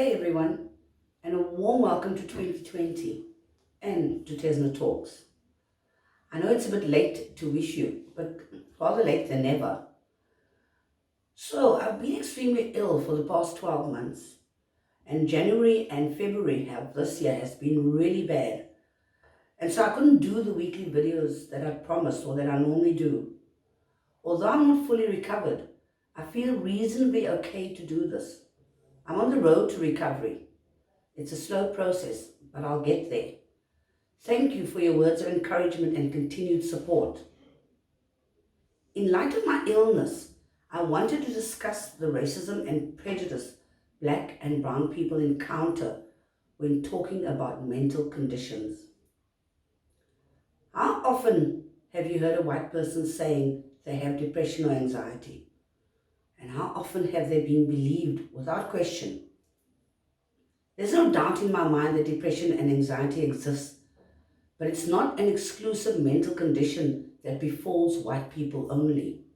Hey everyone, and a warm welcome to 2020 and to Thesna Talks. I know it's a bit late to wish you, but rather late than never. So, I've been extremely ill for the past 12 months, and January and February have this year has been really bad. And so I couldn't do the weekly videos that I promised or that I normally do. Although I'm not fully recovered, I feel reasonably okay to do this. I'm on the road to recovery. It's a slow process, but I'll get there. Thank you for your words of encouragement and continued support. In light of my illness, I wanted to discuss the racism and prejudice Black and brown people encounter when talking about mental conditions. How often have you heard a white person saying they have depression or anxiety? And how often have they been believed without question? There's no doubt in my mind that depression and anxiety exist, but it's not an exclusive mental condition that befalls white people only.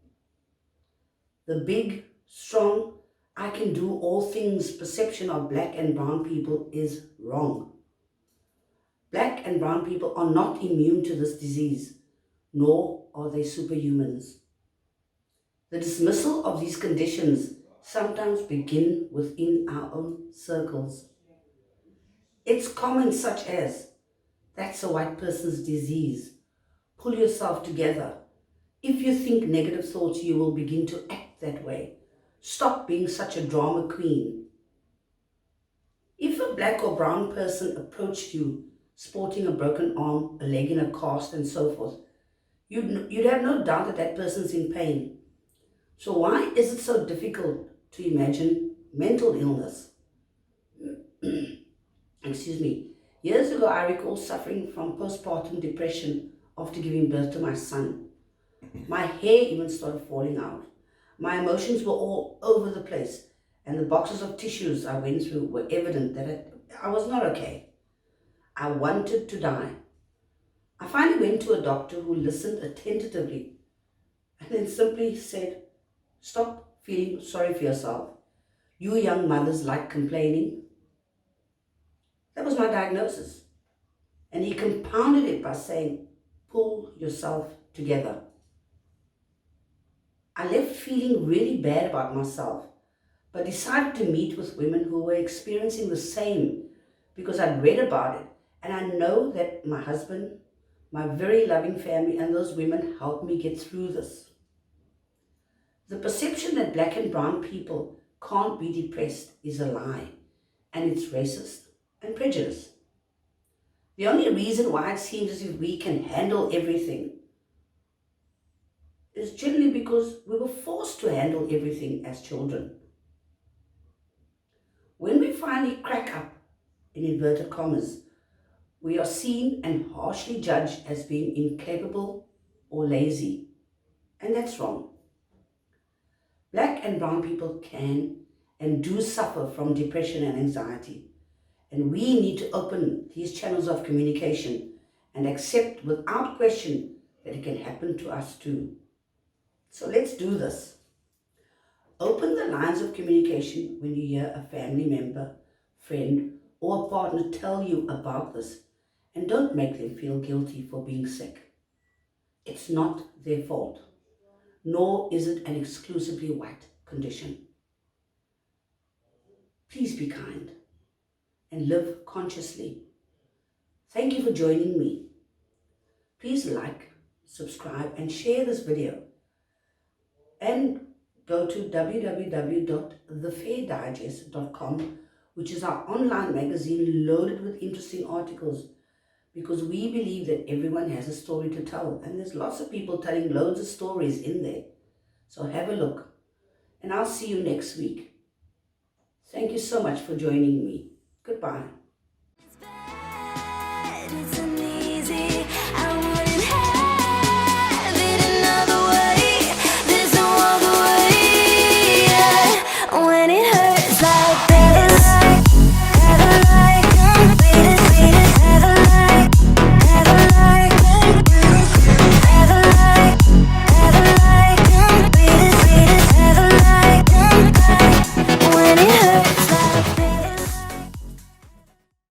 The big, strong, I can do all things perception of Black and brown people is wrong. Black and brown people are not immune to this disease, nor are they superhumans. The dismissal of these conditions sometimes begin within our own circles. It's comments such as, "That's a white person's disease. Pull yourself together. If you think negative thoughts, you will begin to act that way. Stop being such a drama queen." If a Black or brown person approached you sporting a broken arm, a leg in a cast, and so forth, you'd have no doubt that that person's in pain. So why is it so difficult to imagine mental illness? Excuse me. Years ago, I recall suffering from postpartum depression after giving birth to my son. My hair even started falling out. My emotions were all over the place, and the boxes of tissues I went through were evident that I was not okay. I wanted to die. I finally went to a doctor who listened attentively and then simply said, "Stop feeling sorry for yourself. You young mothers like complaining." That was my diagnosis. And he compounded it by saying, "Pull yourself together." I left feeling really bad about myself, but decided to meet with women who were experiencing the same because I'd read about it, and I know that my husband, my very loving family, and those women helped me get through this. The perception that Black and brown people can't be depressed is a lie, and it's racist and prejudice. The only reason why it seems as if we can handle everything is generally because we were forced to handle everything as children. When we finally crack up, in inverted commas, we are seen and harshly judged as being incapable or lazy, and that's wrong. Black and brown people can and do suffer from depression and anxiety, and we need to open these channels of communication and accept without question that it can happen to us too. So let's do this. Open the lines of communication when you hear a family member, friend, or a partner tell you about this, and don't make them feel guilty for being sick. It's not their fault, nor is it an exclusively white condition. Please be kind and live consciously. Thank you for joining me. Please like, subscribe, and share this video. And go to www.thefairddigest.com, which is our online magazine loaded with interesting articles, because we believe that everyone has a story to tell, and there's lots of people telling loads of stories in there. So have a look, and I'll see you next week. Thank you so much for joining me. Goodbye.